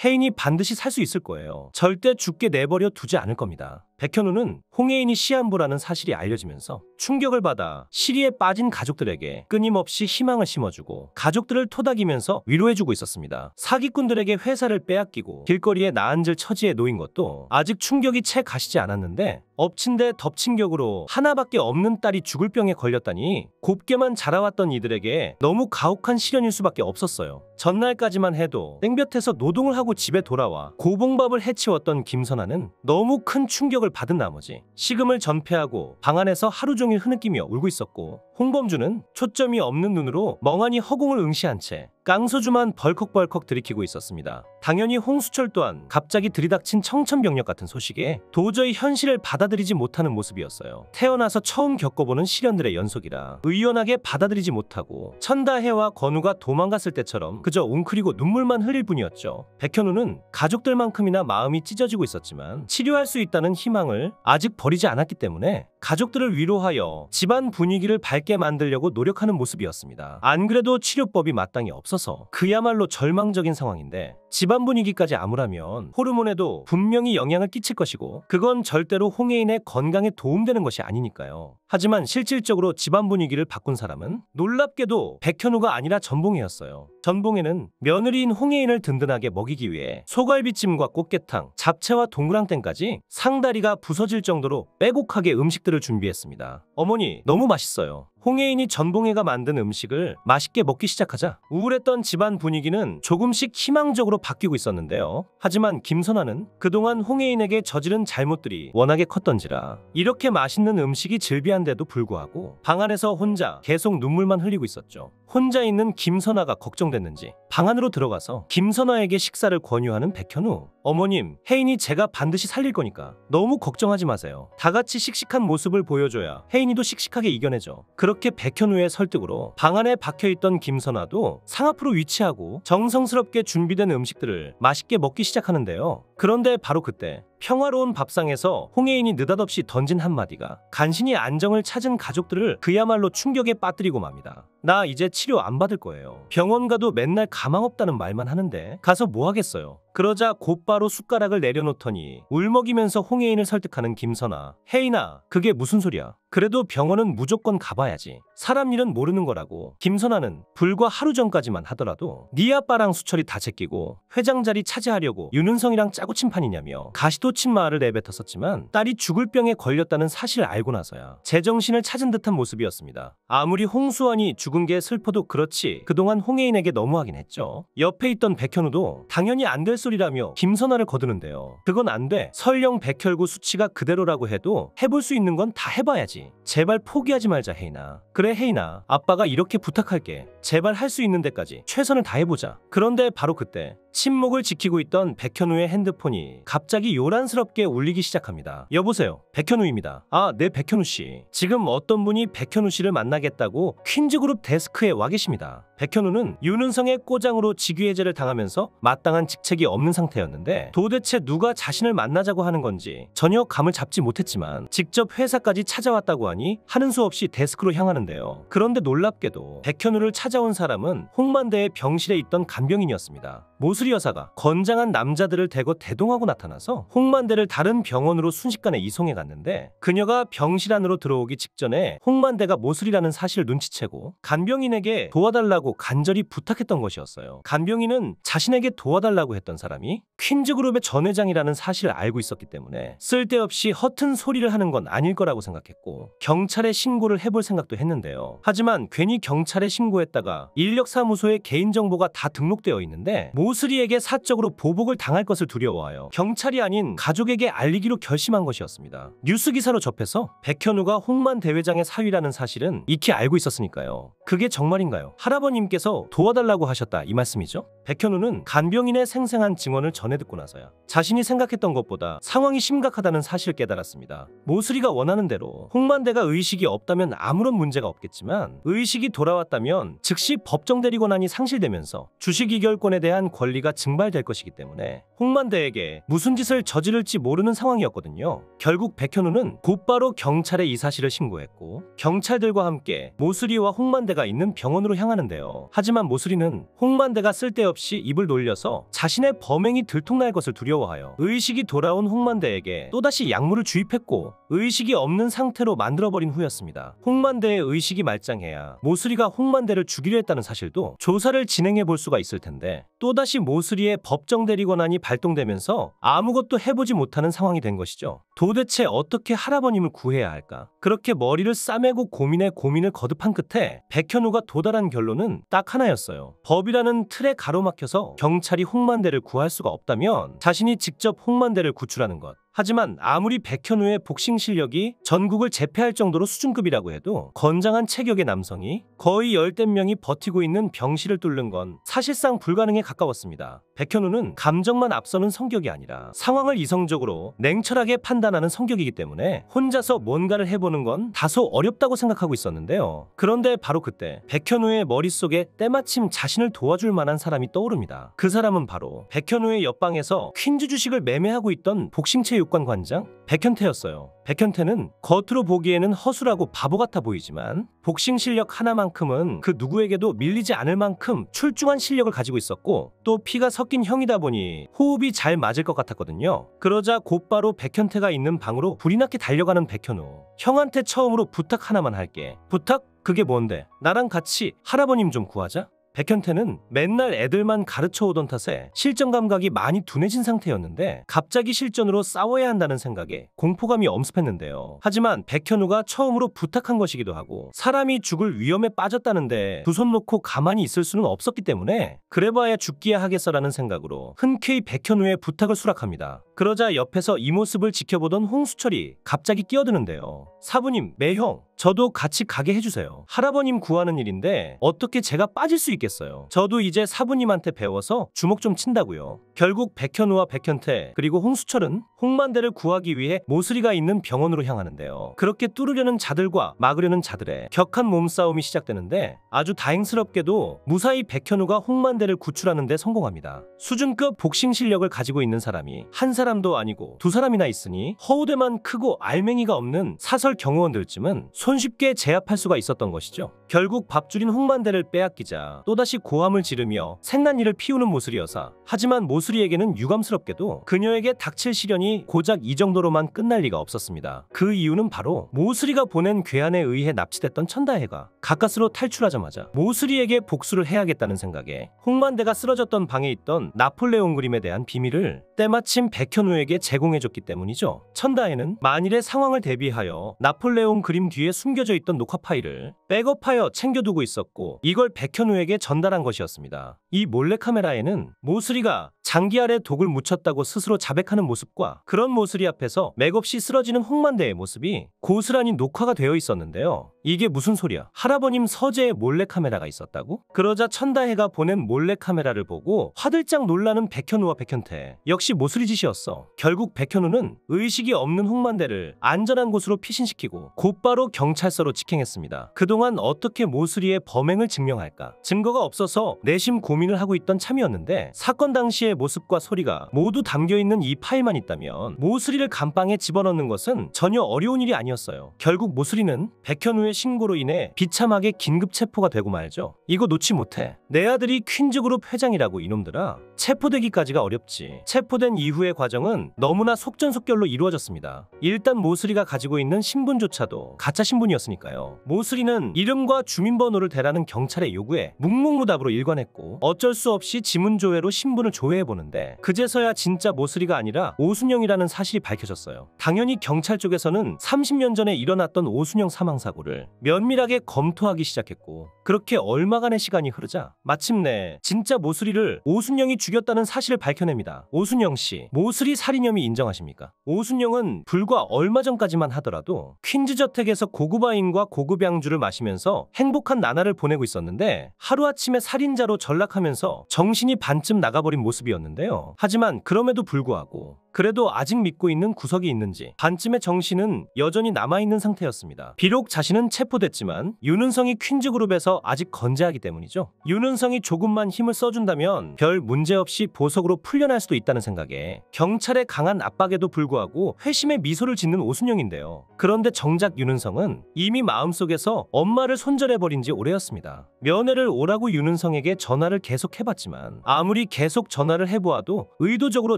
혜인이 반드시 살 수 있을 거예요. 절대 죽게 내버려 두지 않을 겁니다. 백현우는 홍혜인이 시한부라는 사실이 알려지면서 충격을 받아 시리에 빠진 가족들에게 끊임없이 희망을 심어주고 가족들을 토닥이면서 위로해주고 있었습니다. 사기꾼들에게 회사를 빼앗기고 길거리에 나앉을 처지에 놓인 것도 아직 충격이 채 가시지 않았는데 엎친 데 덮친 격으로 하나밖에 없는 딸이 죽을 병에 걸렸다니 곱게만 자라왔던 이들에게 너무 가혹한 시련일 수밖에 없었어요. 전날까지만 해도 땡볕에서 노동을 하고 집에 돌아와 고봉밥을 해치웠던 김선아는 너무 큰 충격을 받은 나머지 식음을 전폐하고 방 안에서 하루 종일 흐느끼며 울고 있었고, 홍범주는 초점이 없는 눈으로 멍하니 허공을 응시한 채 깡소주만 벌컥벌컥 들이키고 있었습니다. 당연히 홍수철 또한 갑자기 들이닥친 청천벽력 같은 소식에 도저히 현실을 받아들이지 못하는 모습이었어요. 태어나서 처음 겪어보는 시련들의 연속이라 의연하게 받아들이지 못하고 천다혜와 건우가 도망갔을 때처럼 그저 웅크리고 눈물만 흘릴 뿐이었죠. 백현우는 가족들만큼이나 마음이 찢어지고 있었지만 치료할 수 있다는 희망을 아직 버리지 않았기 때문에 가족들을 위로하여 집안 분위기를 밝게 만들려고 노력하는 모습이었습니다. 안 그래도 치료법이 마땅히 없어서 그야말로 절망적인 상황인데 집안 분위기까지 암울하면 호르몬에도 분명히 영향을 끼칠 것이고 그건 절대로 홍혜인의 건강에 도움되는 것이 아니니까요. 하지만 실질적으로 집안 분위기를 바꾼 사람은 놀랍게도 백현우가 아니라 전봉혜였어요. 전봉혜는 며느리인 홍혜인을 든든하게 먹이기 위해 소갈비찜과 꽃게탕, 잡채와 동그랑땡까지 상다리가 부서질 정도로 빼곡하게 음식들을 준비했습니다. 어머니, 너무 맛있어요. 홍혜인이 전봉혜가 만든 음식을 맛있게 먹기 시작하자 우울했던 집안 분위기는 조금씩 희망적으로 바뀌고 있었는데요. 하지만 김선아는 그동안 홍혜인에게 저지른 잘못들이 워낙에 컸던지라 이렇게 맛있는 음식이 즐비한데도 불구하고 방 안에서 혼자 계속 눈물만 흘리고 있었죠. 혼자 있는 김선아가 걱정됐는지 방 안으로 들어가서 김선아에게 식사를 권유하는 백현우. 어머님, 혜인이 제가 반드시 살릴 거니까 너무 걱정하지 마세요. 다 같이 씩씩한 모습을 보여줘야 혜인이도 씩씩하게 이겨내죠. 그렇게 백현우의 설득으로 방 안에 박혀있던 김선아도 상 앞으로 위치하고 정성스럽게 준비된 음식들을 맛있게 먹기 시작하는데요. 그런데 바로 그때 평화로운 밥상에서 홍혜인이 느닷없이 던진 한마디가 간신히 안정을 찾은 가족들을 그야말로 충격에 빠뜨리고 맙니다. 나 이제 치료 안 받을 거예요. 병원 가도 맨날 가망 없다는 말만 하는데 가서 뭐 하겠어요. 그러자 곧바로 숟가락을 내려놓더니 울먹이면서 홍혜인을 설득하는 김선아. 혜인아, 그게 무슨 소리야. 그래도 병원은 무조건 가봐야지. 사람 일은 모르는 거라고. 김선아는 불과 하루 전까지만 하더라도 네 아빠랑 수철이 다 제끼고 회장 자리 차지하려고 윤은성이랑 짜고 친판이냐며 가시도친 말을 내뱉었었지만 딸이 죽을 병에 걸렸다는 사실을 알고 나서야 제정신을 찾은 듯한 모습이었습니다. 아무리 홍수환이 죽은 게 슬퍼도 그렇지 그동안 홍혜인에게 너무하긴 했죠. 옆에 있던 백현우도 당연히 안 될 소리라며 김선아를 거두는데요. 그건 안 돼. 설령 백혈구 수치가 그대로라고 해도 해볼 수 있는 건 다 해봐야지. 제발 포기하지 말자 혜인아. 그래 혜인아, 아빠가 이렇게 부탁할게. 제발 할 수 있는 데까지 최선을 다해보자. 그런데 바로 그때 침묵을 지키고 있던 백현우의 핸드폰이 갑자기 요란스럽게 울리기 시작합니다. 여보세요, 백현우입니다. 아, 네 백현우씨. 지금 어떤 분이 백현우씨를 만나겠다고 퀸즈그룹 데스크에 와 계십니다. 백현우는 윤은성의 꼬장으로 직위해제를 당하면서 마땅한 직책이 없는 상태였는데 도대체 누가 자신을 만나자고 하는 건지 전혀 감을 잡지 못했지만 직접 회사까지 찾아왔다고 하니 하는 수 없이 데스크로 향하는데요. 그런데 놀랍게도 백현우를 찾아온 사람은 홍만대의 병실에 있던 간병인이었습니다. 모슬이 여사가 건장한 남자들을 대거 대동하고 나타나서 홍만대를 다른 병원으로 순식간에 이송해 갔는데 그녀가 병실 안으로 들어오기 직전에 홍만대가 모슬이라는 사실을 눈치채고 간병인에게 도와달라고 간절히 부탁했던 것이었어요. 간병인은 자신에게 도와달라고 했던 사람이 퀸즈그룹의 전 회장이라는 사실을 알고 있었기 때문에 쓸데없이 허튼 소리를 하는 건 아닐 거라고 생각했고 경찰에 신고를 해볼 생각도 했는데요. 하지만 괜히 경찰에 신고했다가 인력사무소에 개인정보가 다 등록되어 있는데 모슬이에게 사적으로 보복을 당할 것을 두려워하여 경찰이 아닌 가족에게 알리기로 결심한 것이었습니다. 뉴스 기사로 접해서 백현우가 홍만 대회장의 사위라는 사실은 익히 알고 있었으니까요. 그게 정말인가요? 할아버님께서 도와달라고 하셨다 이 말씀이죠? 백현우는 간병인의 생생한 증언을 전해 듣고 나서야 자신이 생각했던 것보다 상황이 심각하다는 사실을 깨달았습니다. 모슬이가 원하는 대로 홍만대가 의식이 없다면 아무런 문제가 없겠지만 의식이 돌아왔다면 즉시 법정 대리권한이 상실되면서 주식 이결권에 대한 권리 논리가 증발될 것이기 때문에 홍만대에게 무슨 짓을 저지를지 모르는 상황이었거든요. 결국 백현우는 곧바로 경찰에 이 사실을 신고했고 경찰들과 함께 모수리와 홍만대가 있는 병원으로 향하는데요. 하지만 모수리는 홍만대가 쓸데없이 입을 놀려서 자신의 범행이 들통날 것을 두려워하여 의식이 돌아온 홍만대에게 또다시 약물을 주입했고 의식이 없는 상태로 만들어버린 후였습니다. 홍만대의 의식이 말짱해야 모수리가 홍만대를 죽이려 했다는 사실도 조사를 진행해 볼 수가 있을 텐데 또다시 모수리의 법정 대리권한이 발동되면서 아무것도 해보지 못하는 상황이 된 것이죠. 도대체 어떻게 할아버님을 구해야 할까? 그렇게 머리를 싸매고 고민을 거듭한 끝에 백현우가 도달한 결론은 딱 하나였어요. 법이라는 틀에 가로막혀서 경찰이 홍만대를 구할 수가 없다면 자신이 직접 홍만대를 구출하는 것. 하지만 아무리 백현우의 복싱 실력이 전국을 제패할 정도로 수준급이라고 해도 건장한 체격의 남성이 거의 열댓 명이 버티고 있는 병실을 뚫는 건 사실상 불가능에 가까웠습니다. 백현우는 감정만 앞서는 성격이 아니라 상황을 이성적으로 냉철하게 판단하는 성격이기 때문에 혼자서 뭔가를 해보는 건 다소 어렵다고 생각하고 있었는데요. 그런데 바로 그때 백현우의 머릿속에 때마침 자신을 도와줄 만한 사람이 떠오릅니다. 그 사람은 바로 백현우의 옆방에서 퀸즈 주식을 매매하고 있던 복싱체육관 관장 백현태였어요. 백현태는 겉으로 보기에는 허술하고 바보 같아 보이지만 복싱 실력 하나만큼은 그 누구에게도 밀리지 않을 만큼 출중한 실력을 가지고 있었고 또 피가 섞인 형이다 보니 호흡이 잘 맞을 것 같았거든요. 그러자 곧바로 백현태가 있는 방으로 불이 나게 달려가는 백현우. 형한테 처음으로 부탁 하나만 할게. 부탁? 그게 뭔데? 나랑 같이 할아버님 좀 구하자? 백현태는 맨날 애들만 가르쳐오던 탓에 실전 감각이 많이 둔해진 상태였는데 갑자기 실전으로 싸워야 한다는 생각에 공포감이 엄습했는데요. 하지만 백현우가 처음으로 부탁한 것이기도 하고 사람이 죽을 위험에 빠졌다는데 두 손 놓고 가만히 있을 수는 없었기 때문에 그래봐야 죽기야 하겠어라는 생각으로 흔쾌히 백현우의 부탁을 수락합니다. 그러자 옆에서 이 모습을 지켜보던 홍수철이 갑자기 끼어드는데요. 사부님, 매형, 저도 같이 가게 해주세요. 할아버님 구하는 일인데 어떻게 제가 빠질 수 있겠어요. 저도 이제 사부님한테 배워서 주먹 좀 친다고요. 결국 백현우와 백현태 그리고 홍수철은 홍만대를 구하기 위해 모수리가 있는 병원으로 향하는데요. 그렇게 뚫으려는 자들과 막으려는 자들의 격한 몸싸움이 시작되는데 아주 다행스럽게도 무사히 백현우가 홍만대를 구출하는 데 성공합니다. 수준급 복싱 실력을 가지고 있는 사람이 한 사람도 아니고 두 사람이나 있으니 허우대만 크고 알맹이가 없는 사설 경호원들쯤은 손쉽게 제압할 수가 있었던 것이죠. 결국 밥줄인 홍만대를 빼앗기자 또다시 고함을 지르며 생난일을 피우는 모수리 여사. 하지만 모수리에게는 유감스럽게도 그녀에게 닥칠 시련이 고작 이 정도로만 끝날 리가 없었습니다. 그 이유는 바로 모수리가 보낸 괴한에 의해 납치됐던 천다해가 가까스로 탈출하자마자 모수리에게 복수를 해야겠다는 생각에 홍만대가 쓰러졌던 방에 있던 나폴레옹 그림에 대한 비밀을 때마침 백현우에게 제공해줬기 때문이죠. 천다해는 만일의 상황을 대비하여 나폴레옹 그림 뒤에 숨겨져 있던 녹화 파일을 백업하여 챙겨두고 있었고 이걸 백현우에게 전달한 것이었습니다. 이 몰래카메라에는 모수리가 장기 아래 독을 묻혔다고 스스로 자백하는 모습과 그런 모수리 앞에서 맥없이 쓰러지는 홍만대의 모습이 고스란히 녹화가 되어 있었는데요. 이게 무슨 소리야? 할아버님 서재에 몰래카메라가 있었다고? 그러자 천다해가 보낸 몰래카메라를 보고 화들짝 놀라는 백현우와 백현태. 역시 모수리 짓이었어. 결국 백현우는 의식이 없는 홍만대를 안전한 곳으로 피신시키고 곧바로 경찰서로 직행했습니다. 그동안 어떻게 모수리의 범행을 증명할까? 증거가 없어서 내심 고민을 하고 있던 참이었는데 사건 당시의 모습과 소리가 모두 담겨있는 이 파일만 있다면 모수리를 감방에 집어넣는 것은 전혀 어려운 일이 아니었어요. 결국 모수리는 백현우의 신고로 인해 비참하게 긴급 체포가 되고 말죠. 이거 놓지 못해. 내 아들이 퀸즈그룹 회장이라고 이놈들아. 체포되기까지가 어렵지. 체포된 이후의 과정은 너무나 속전속결로 이루어졌습니다. 일단 모수리가 가지고 있는 신분조차도 가짜 신분이었으니까요. 모수리는 이름과 주민번호를 대라는 경찰의 요구에 묵묵무답으로 일관했고 어쩔 수 없이 지문조회로 신분을 조회해보는데 그제서야 진짜 모수리가 아니라 오순영이라는 사실이 밝혀졌어요. 당연히 경찰 쪽에서는 30년 전에 일어났던 오순영 사망사고를 면밀하게 검토하기 시작했고 그렇게 얼마간의 시간이 흐르자 마침내 진짜 모수리를 오순영이 죽였다는 사실을 밝혀냅니다. 오순영 씨, 모수리 살인 혐의 인정하십니까? 오순영은 불과 얼마 전까지만 하더라도 퀸즈 저택에서 고급 와인과 고급 양주를 마시면서 행복한 나날을 보내고 있었는데 하루아침에 살인자로 전락하면서 정신이 반쯤 나가버린 모습이었는데요. 하지만 그럼에도 불구하고 그래도 아직 믿고 있는 구석이 있는지 반쯤의 정신은 여전히 남아있는 상태였습니다. 비록 자신은 체포됐지만 윤은성이 퀸즈그룹에서 아직 건재하기 때문이죠. 윤은성이 조금만 힘을 써준다면 별 문제없이 보석으로 풀려날 수도 있다는 생각에 경찰의 강한 압박에도 불구하고 회심의 미소를 짓는 오순영인데요. 그런데 정작 윤은성은 이미 마음속에서 엄마를 손절해버린 지 오래였습니다. 면회를 오라고 윤은성에게 전화를 계속 해봤지만 아무리 계속 전화를 해보아도 의도적으로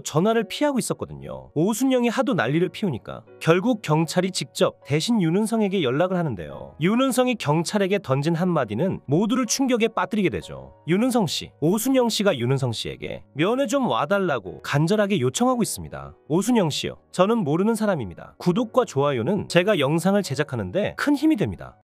전화를 피하고 있었거든요. 오순영이 하도 난리를 피우니까 결국 경찰이 직접 대신 윤은성에게 연락을 하는데요. 윤은성이 경찰에게 던진 한마디는 모두를 충격에 빠뜨리게 되죠. 윤은성 씨, 오순영 씨가 윤은성 씨에게 면회 좀 와달라고 간절하게 요청하고 있습니다. 오순영 씨요, 저는 모르는 사람입니다. 구독과 좋아요는 제가 영상을 제작하는데 큰 힘이 됩니다.